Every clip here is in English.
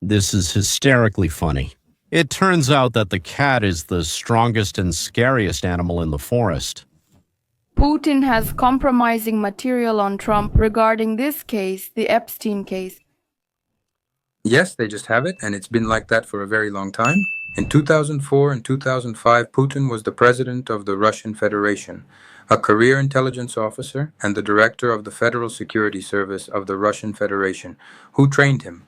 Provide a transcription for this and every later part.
This is hysterically funny. It turns out that the cat is the strongest and scariest animal in the forest. Putin has compromising material on Trump regarding this case, the Epstein case. Yes, they just have it, and it's been like that for a very long time. In 2004 and 2005, Putin was the president of the Russian Federation, a career intelligence officer, and the director of the Federal Security Service of the Russian Federation. Who trained him?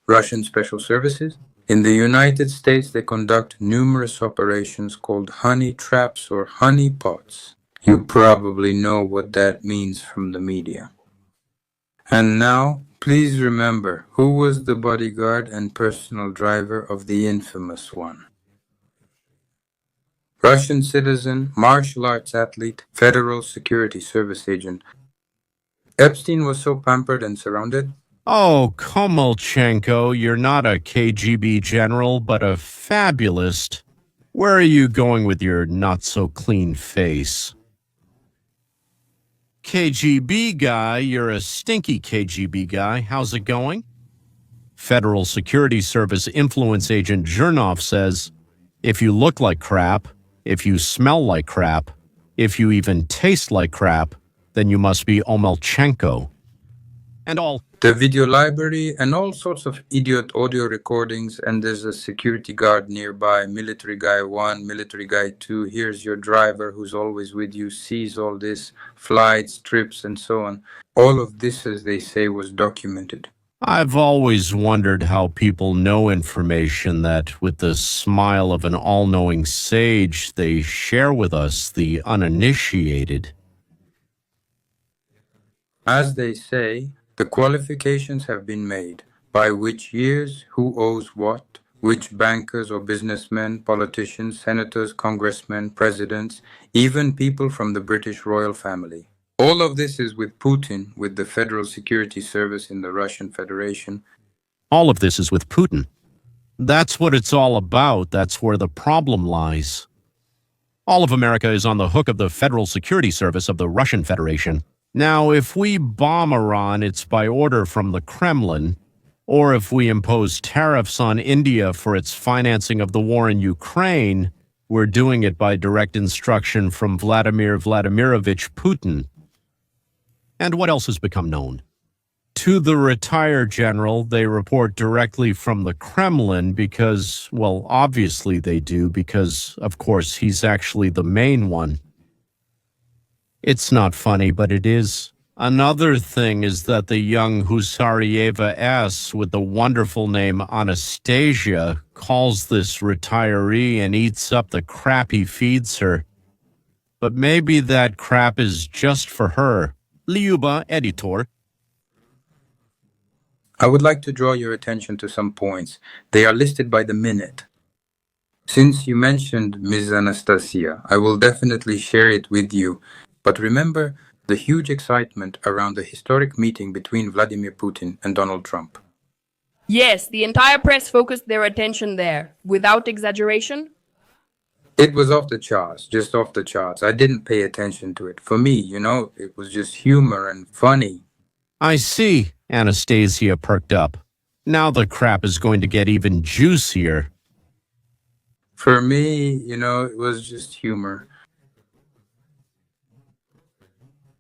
Russian Special Services. In the United States, they conduct numerous operations called honey traps or honey pots. You probably know what that means from the media. And now, please remember, who was the bodyguard and personal driver of the infamous one? Russian citizen, martial arts athlete, Federal Security Service agent. Epstein was so pampered and surrounded. Oh, Komolchenko, you're not a KGB general, but a fabulist. Where are you going with your not-so-clean face? KGB guy, you're a stinky KGB guy. How's it going? Federal Security Service influence agent Zhernov says, if you look like crap, if you smell like crap, if you even taste like crap, then you must be Omelchenko. And all The video library and all sorts of idiot audio recordings, and there's a security guard nearby, military guy 1, military guy 2, here's your driver who's always with you, sees all this, flights, trips, and so on. All of this, as they say, was documented. I've always wondered how people know information that, with the smile of an all-knowing sage, they share with us, the uninitiated. As they say, the qualifications have been made. By which years, who owes what, which bankers or businessmen, politicians, senators, congressmen, presidents, even people from the British royal family. All of this is with Putin, with the Federal Security Service in the Russian Federation. All of this is with Putin. That's what it's all about. That's where the problem lies. All of America is on the hook of the Federal Security Service of the Russian Federation. Now, if we bomb Iran, it's by order from the Kremlin, or if we impose tariffs on India for its financing of the war in Ukraine, we're doing it by direct instruction from Vladimir Vladimirovich Putin. And what else has become known? To the retired general, they report directly from the Kremlin because, well, obviously they do, because, of course, he's actually the main one. It's not funny, but it is. Another thing is that the young Husarieva S. with the wonderful name Anastasia calls this retiree and eats up the crap he feeds her. But maybe that crap is just for her. Liuba, editor. I would like to draw your attention to some points. They are listed by the minute. Since you mentioned Ms. Anastasia, I will definitely share it with you. But remember the huge excitement around the historic meeting between Vladimir Putin and Donald Trump. Yes, the entire press focused their attention there. Without exaggeration? It was off the charts, just off the charts. I didn't pay attention to it. For me, it was just humor and funny. I see, Anastasia perked up. Now the crap is going to get even juicier. For me, it was just humor.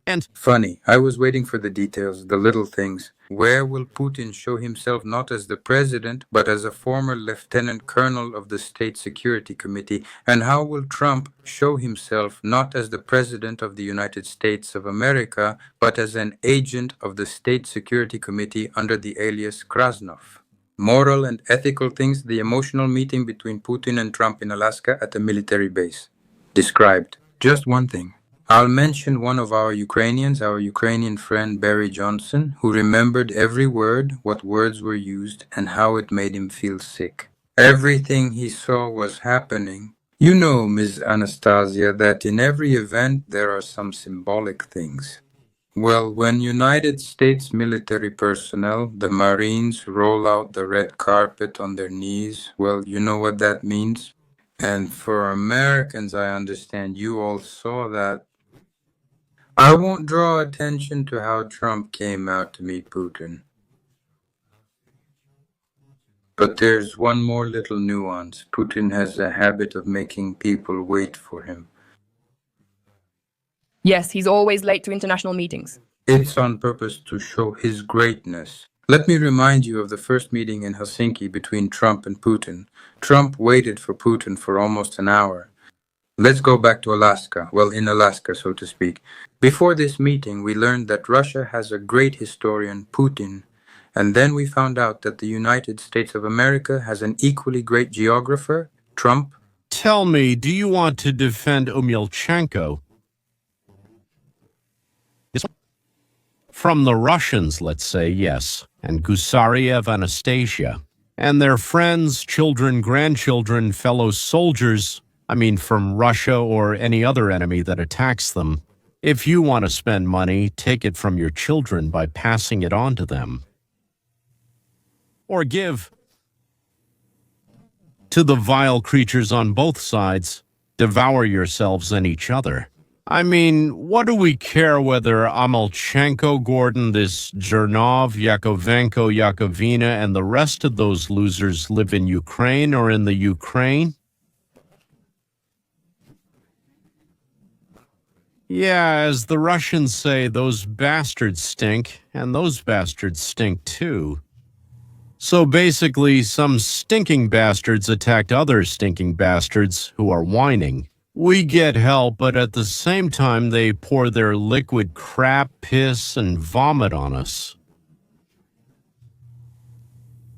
And funny. I was waiting for the details, the little things. Where will Putin show himself not as the president, but as a former lieutenant colonel of the State Security Committee? And how will Trump show himself not as the president of the United States of America, but as an agent of the State Security Committee under the alias Krasnov? Moral and ethical things, the emotional meeting between Putin and Trump in Alaska at a military base. Described. Just one thing. I'll mention one of our Ukrainian friend Barry Johnson, who remembered every word, what words were used, and how it made him feel sick. Everything he saw was happening. You know, Ms. Anastasia, that in every event there are some symbolic things. Well, when United States military personnel, the Marines, roll out the red carpet on their knees, well, you know what that means? And for Americans, I understand you all saw that. I won't draw attention to how Trump came out to meet Putin. But there's one more little nuance. Putin has a habit of making people wait for him. Yes, he's always late to international meetings. It's on purpose to show his greatness. Let me remind you of the first meeting in Helsinki between Trump and Putin. Trump waited for Putin for almost an hour. Let's go back to Alaska. Well, in Alaska, so to speak. Before this meeting, we learned that Russia has a great historian, Putin. And then we found out that the United States of America has an equally great geographer, Trump. Tell me, do you want to defend Umyalchenko? From the Russians, let's say, yes, and Gusariev Anastasia. And their friends, children, grandchildren, fellow soldiers, I mean from Russia or any other enemy that attacks them. If you want to spend money, take it from your children by passing it on to them. Or give to the vile creatures on both sides. Devour yourselves and each other. I mean, what do we care whether Amalchenko, Gordon, this Jernov, Yakovenko, Yakovina, and the rest of those losers live in Ukraine or in the Ukraine? Yeah, as the Russians say, those bastards stink, and those bastards stink too. So basically, some stinking bastards attacked other stinking bastards who are whining. We get help, but at the same time, they pour their liquid crap, piss, and vomit on us.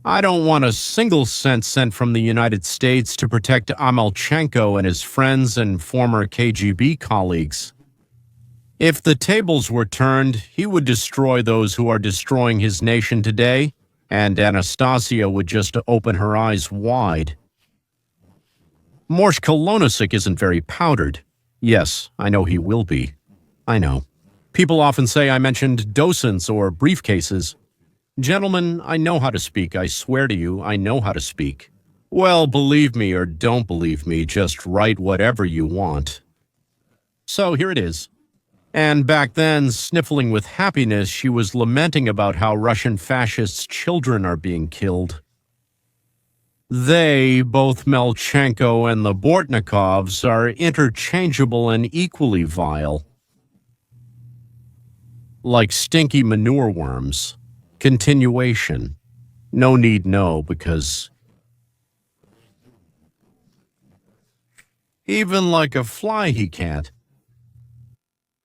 I don't want a single cent sent from the United States to protect Amalchenko and his friends and former KGB colleagues. If the tables were turned, he would destroy those who are destroying his nation today, and Anastasia would just open her eyes wide. Morsh Kolonisic isn't very powdered. Yes, I know he will be. I know. People often say I mentioned docents or briefcases. Gentlemen, I know how to speak. I swear to you, I know how to speak. Well, believe me or don't believe me, just write whatever you want. So here it is. And back then, sniffling with happiness, she was lamenting about how Russian fascists' children are being killed. They, both Melchenko and the Bortnikovs, are interchangeable and equally vile. Like stinky manure worms. Continuation. No need know, because even like a fly he can't.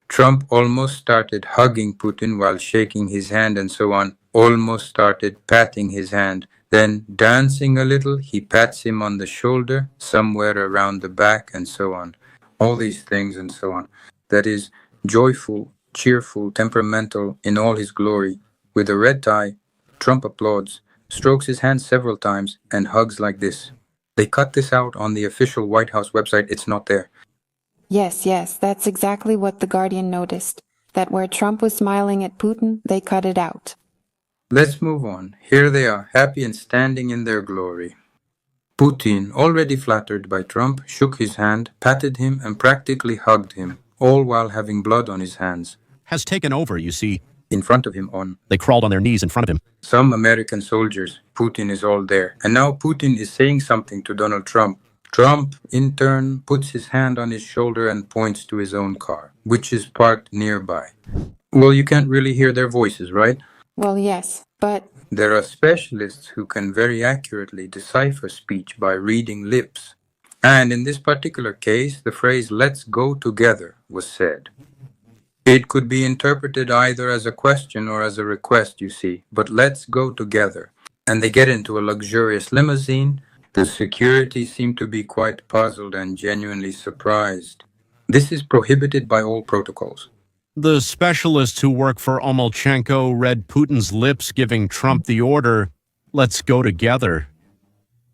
Trump almost started hugging Putin while shaking his hand and so on, almost started patting his hand. Then, dancing a little, he pats him on the shoulder, somewhere around the back, and so on. All these things and so on. That is, joyful, cheerful, temperamental, in all his glory. With a red tie, Trump applauds, strokes his hand several times, and hugs like this. They cut this out on the official White House website. It's not there. Yes, that's exactly what The Guardian noticed. That where Trump was smiling at Putin, they cut it out. Let's move on. Here they are, happy and standing in their glory. Putin, already flattered by Trump, shook his hand, patted him, and practically hugged him, all while having blood on his hands. Has taken over, you see. In front of him on. They crawled on their knees in front of him. Some American soldiers. Putin is all there. And now Putin is saying something to Donald Trump. Trump, in turn, puts his hand on his shoulder and points to his own car, which is parked nearby. Well, you can't really hear their voices, right? Well, yes, but there are specialists who can very accurately decipher speech by reading lips. And in this particular case, the phrase, "let's go together," was said. It could be interpreted either as a question or as a request, you see, but let's go together. And they get into a luxurious limousine. The security seem to be quite puzzled and genuinely surprised. This is prohibited by all protocols. The specialists who work for Omolchenko read Putin's lips giving Trump the order, "Let's go together."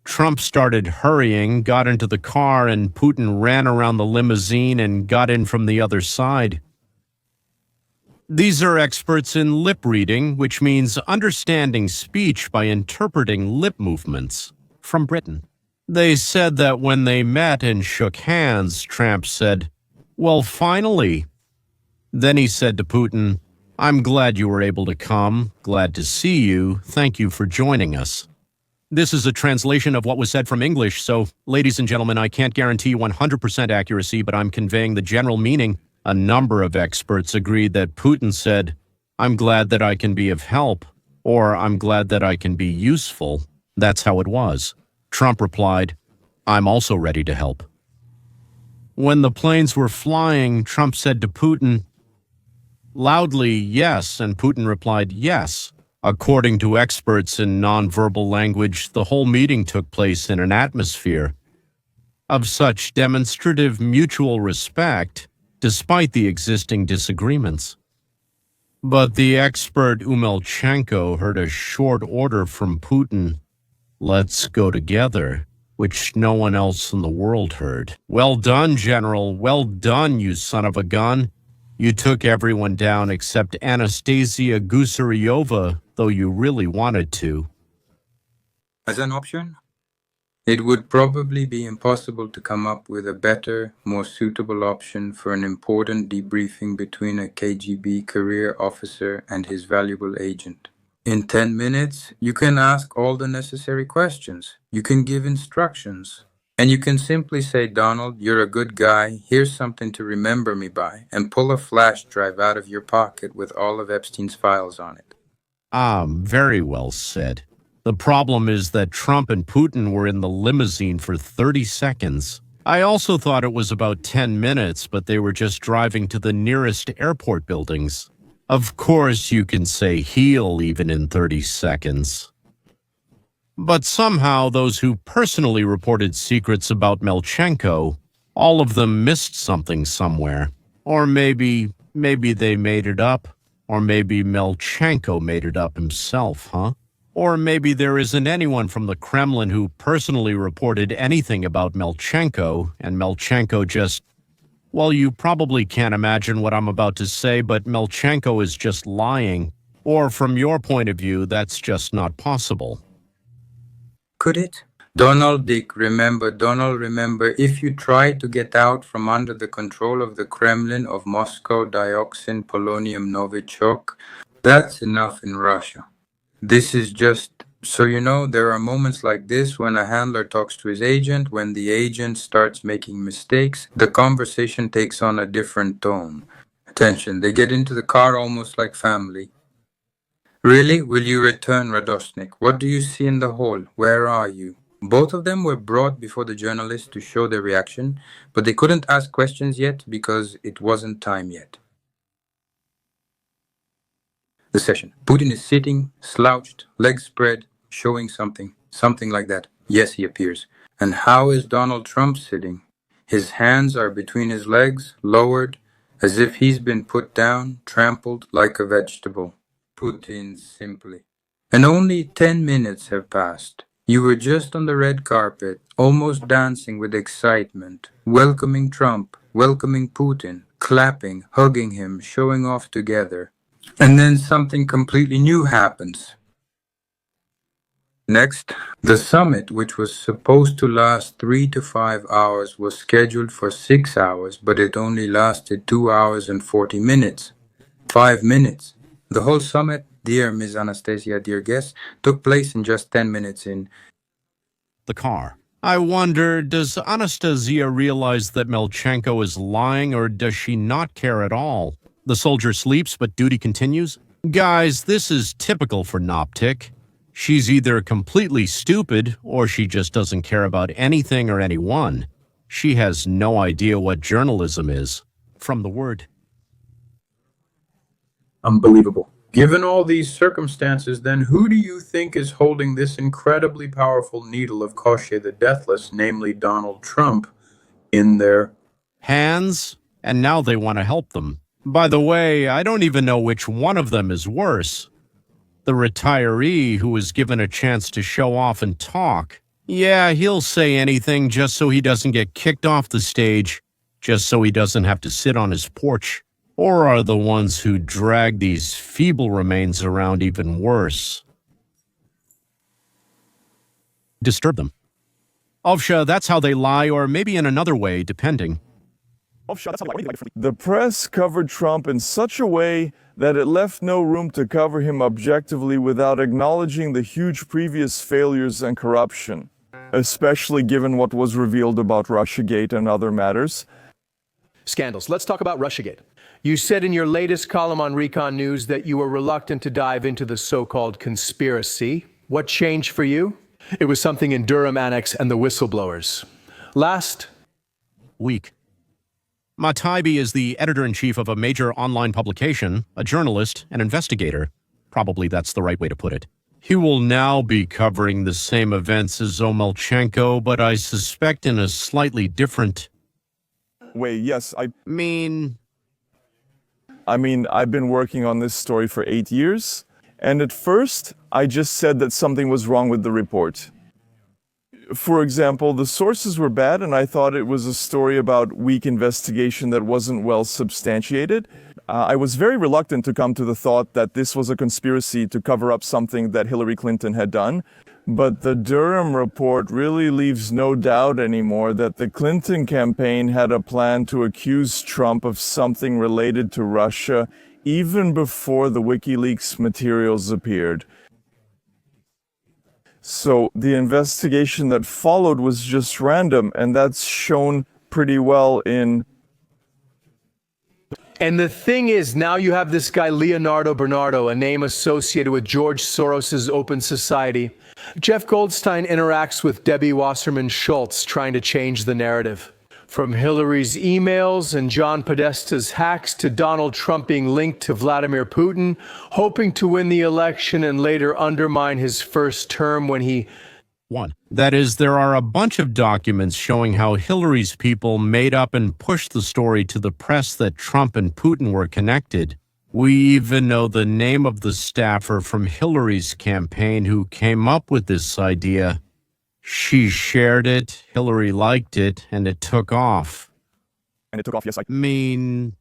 Trump started hurrying, got into the car, and Putin ran around the limousine and got in from the other side. These are experts in lip reading, which means understanding speech by interpreting lip movements. From Britain. They said that when they met and shook hands, Trump said, "Well, finally." Then he said to Putin, "I'm glad you were able to come, glad to see you, thank you for joining us." This is a translation of what was said from English, so, ladies and gentlemen, I can't guarantee 100% accuracy, but I'm conveying the general meaning. A number of experts agreed that Putin said, "I'm glad that I can be of help," or "I'm glad that I can be useful." That's how it was. Trump replied, "I'm also ready to help." When the planes were flying, Trump said to Putin loudly, "Yes," and Putin replied, "Yes." According to experts in nonverbal language, the whole meeting took place in an atmosphere of such demonstrative mutual respect, despite the existing disagreements. But the expert Umelchenko heard a short order from Putin, "Let's go together," which no one else in the world heard. "Well done, General. Well done, you son of a gun. You took everyone down except Anastasia Gusaryova, though you really wanted to." As an option, it would probably be impossible to come up with a better, more suitable option for an important debriefing between a KGB career officer and his valuable agent. In 10 minutes, you can ask all the necessary questions, you can give instructions, and you can simply say, "Donald, you're a good guy, here's something to remember me by," and pull a flash drive out of your pocket with all of Epstein's files on it. Very well said. The problem is that Trump and Putin were in the limousine for 30 seconds. I also thought it was about 10 minutes, but they were just driving to the nearest airport buildings. Of course, you can say heal even in 30 seconds. But somehow those who personally reported secrets about Melchenko, all of them missed something somewhere. Or maybe they made it up. Or maybe Melchenko made it up himself, huh? Or maybe there isn't anyone from the Kremlin who personally reported anything about Melchenko, and Melchenko just... Well, you probably can't imagine what I'm about to say, but Melchenko is just lying. Or from your point of view, that's just not possible. Could it? Donald, remember, if you try to get out from under the control of the Kremlin of Moscow, Dioxin, Polonium, Novichok, that's enough in Russia. This is just, so you know, there are moments like this when a handler talks to his agent, when the agent starts making mistakes, the conversation takes on a different tone. Attention, they get into the car almost like family. "Really? Will you return, Radosnik? What do you see in the hall? Where are you?" Both of them were brought before the journalists to show their reaction, but they couldn't ask questions yet because it wasn't time yet. The session. Putin is sitting, slouched, legs spread, showing something like that. Yes, he appears. And how is Donald Trump sitting? His hands are between his legs, lowered, as if he's been put down, trampled like a vegetable. Putin simply. And only 10 minutes have passed. You were just on the red carpet, almost dancing with excitement, welcoming Trump, welcoming Putin, clapping, hugging him, showing off together. And then something completely new happens. Next, the summit, which was supposed to last 3 to 5 hours, was scheduled for 6 hours, but it only lasted 2 hours and 40 minutes. 5 minutes. The whole summit, dear Ms. Anastasia, dear guests, took place in just 10 minutes in the car. I wonder, does Anastasia realize that Melchenko is lying, or does she not care at all? The soldier sleeps, but duty continues? Guys, this is typical for Noptic. She's either completely stupid, or she just doesn't care about anything or anyone. She has no idea what journalism is. From the word. Unbelievable. Given all these circumstances, then who do you think is holding this incredibly powerful needle of Koshchei the Deathless, namely Donald Trump, in their hands? And now they want to help them. By the way, I don't even know which one of them is worse. The retiree who was given a chance to show off and talk. Yeah, he'll say anything just so he doesn't get kicked off the stage, just so he doesn't have to sit on his porch. Or are the ones who drag these feeble remains around even worse? Disturb them. Ovsha, that's how they lie, or maybe in another way, depending. The press covered Trump in such a way that it left no room to cover him objectively without acknowledging the huge previous failures and corruption, especially given what was revealed about Russiagate and other matters. Scandals. Let's talk about Russiagate. You said in your latest column on Recon News that you were reluctant to dive into the so-called conspiracy. What changed for you? It was something in Durham Annex and the whistleblowers. Last week. Taibbi is the editor-in-chief of a major online publication, a journalist, an investigator. Probably that's the right way to put it. He will now be covering the same events as Omelchenko, but I suspect in a slightly different way. Yes, I mean, I've been working on this story for 8 years, and at first, I just said that something was wrong with the report. For example, the sources were bad, and I thought it was a story about weak investigation that wasn't well substantiated. I was very reluctant to come to the thought that this was a conspiracy to cover up something that Hillary Clinton had done. But the Durham report really leaves no doubt anymore that the Clinton campaign had a plan to accuse Trump of something related to Russia even before the WikiLeaks materials appeared. So the investigation that followed was just random, and that's shown pretty well in... And the thing is, now you have this guy Leonardo Bernardo, a name associated with George Soros's Open Society. Jeff Goldstein interacts with Debbie Wasserman Schultz, trying to change the narrative. From Hillary's emails and John Podesta's hacks to Donald Trump being linked to Vladimir Putin, hoping to win the election and later undermine his first term when he won. That is, there are a bunch of documents showing how Hillary's people made up and pushed the story to the press that Trump and Putin were connected. We even know the name of the staffer from Hillary's campaign who came up with this idea. She shared it, Hillary liked it, and it took off. And it took off, yes, I mean,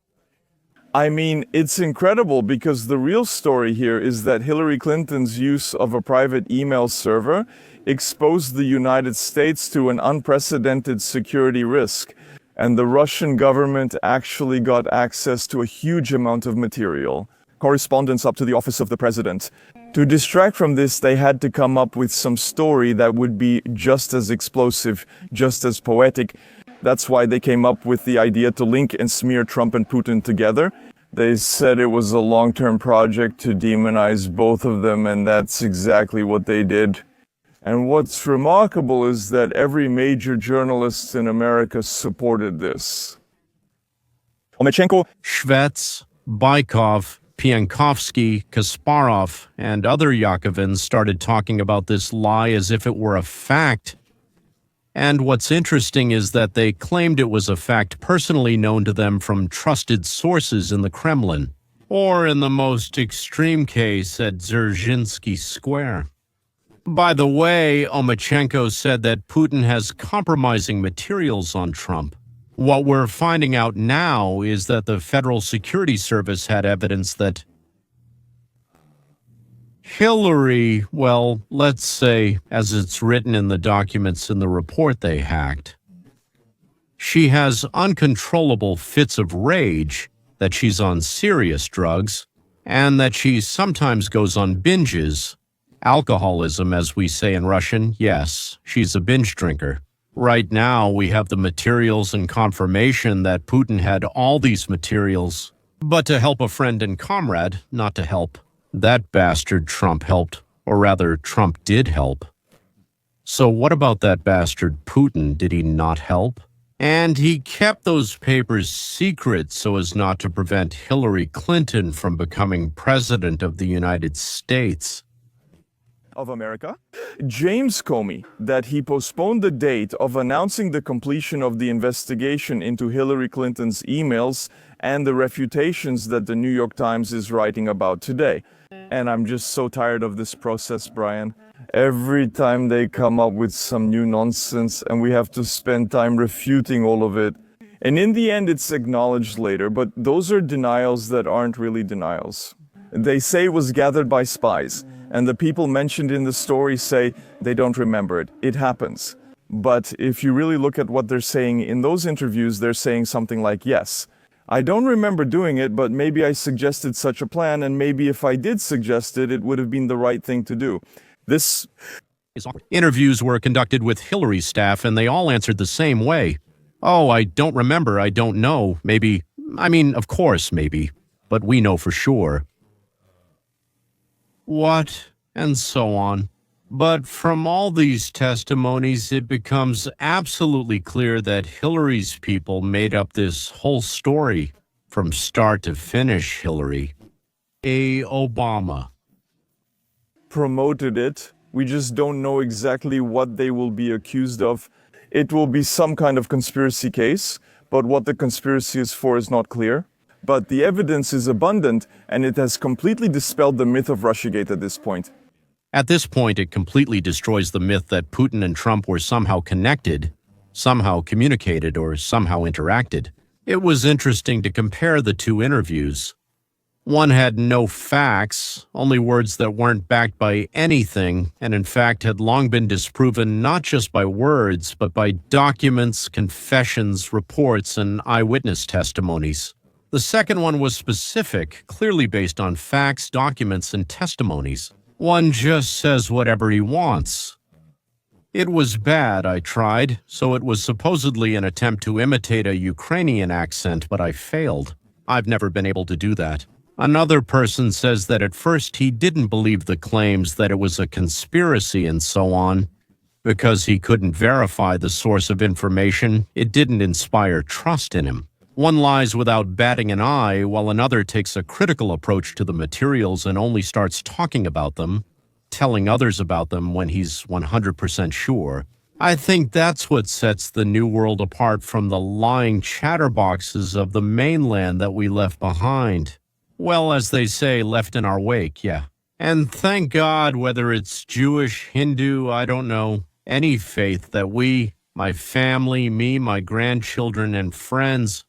it's incredible because the real story here is that Hillary Clinton's use of a private email server exposed the United States to an unprecedented security risk, and the Russian government actually got access to a huge amount of material, correspondence up to the office of the president. To distract from this, they had to come up with some story that would be just as explosive, just as poetic. That's why they came up with the idea to link and smear Trump and Putin together. They said it was a long-term project to demonize both of them, and that's exactly what they did. And what's remarkable is that every major journalist in America supported this. Omelchenko, Shvets, Bykov, Piankovsky, Kasparov, and other Yakovins started talking about this lie as if it were a fact. And what's interesting is that they claimed it was a fact personally known to them from trusted sources in the Kremlin, or in the most extreme case at Dzerzhinsky Square. By the way, Omelchenko said that Putin has compromising materials on Trump. What we're finding out now is that the Federal Security Service had evidence that Hillary, well, let's say, as it's written in the documents in the report they hacked, she has uncontrollable fits of rage, that she's on serious drugs, and that she sometimes goes on binges. Alcoholism, as we say in Russian, yes, she's a binge drinker. Right now, we have the materials and confirmation that Putin had all these materials, but to help a friend and comrade, not to help that bastard Trump helped, or rather, Trump did help. So what about that bastard Putin? Did he not help? And he kept those papers secret so as not to prevent Hillary Clinton from becoming president of the United States. Of America. James Comey, that he postponed the date of announcing the completion of the investigation into Hillary Clinton's emails and the refutations that the New York Times is writing about today. And I'm just so tired of this process, Brian. Every time they come up with some new nonsense and we have to spend time refuting all of it. And in the end, it's acknowledged later, but those are denials that aren't really denials. They say it was gathered by spies. And the people mentioned in the story say they don't remember it. It happens. But if you really look at what they're saying in those interviews, they're saying something like, yes, I don't remember doing it, but maybe I suggested such a plan, and maybe if I did suggest it, it would have been the right thing to do. This Interviews were conducted with Hillary's staff, and they all answered the same way. Oh, I don't remember, I don't know, maybe, of course, maybe, but we know for sure. What? And so on. But from all these testimonies, it becomes absolutely clear that Hillary's people made up this whole story from start to finish. Hillary. Obama. promoted it. We just don't know exactly what they will be accused of. It will be some kind of conspiracy case, but what the conspiracy is for is not clear. But the evidence is abundant, and it has completely dispelled the myth of Russiagate at this point. At this point, it completely destroys the myth that Putin and Trump were somehow connected, somehow communicated, or somehow interacted. It was interesting to compare the two interviews. One had no facts, only words that weren't backed by anything, and in fact had long been disproven not just by words, but by documents, confessions, reports, and eyewitness testimonies. The second one was specific, clearly based on facts, documents, and testimonies. One just says whatever he wants. It was bad, I tried, so it was supposedly an attempt to imitate a Ukrainian accent, but I failed. I've never been able to do that. Another person says that at first he didn't believe the claims that it was a conspiracy and so on. Because he couldn't verify the source of information, it didn't inspire trust in him. One lies without batting an eye, while another takes a critical approach to the materials and only starts talking about them, telling others about them when he's 100% sure. I think that's what sets the New World apart from the lying chatterboxes of the mainland that we left behind. Well, as they say, left in our wake, yeah. And thank God, whether it's Jewish, Hindu, I don't know, any faith that we, my family, me, my grandchildren, and friends,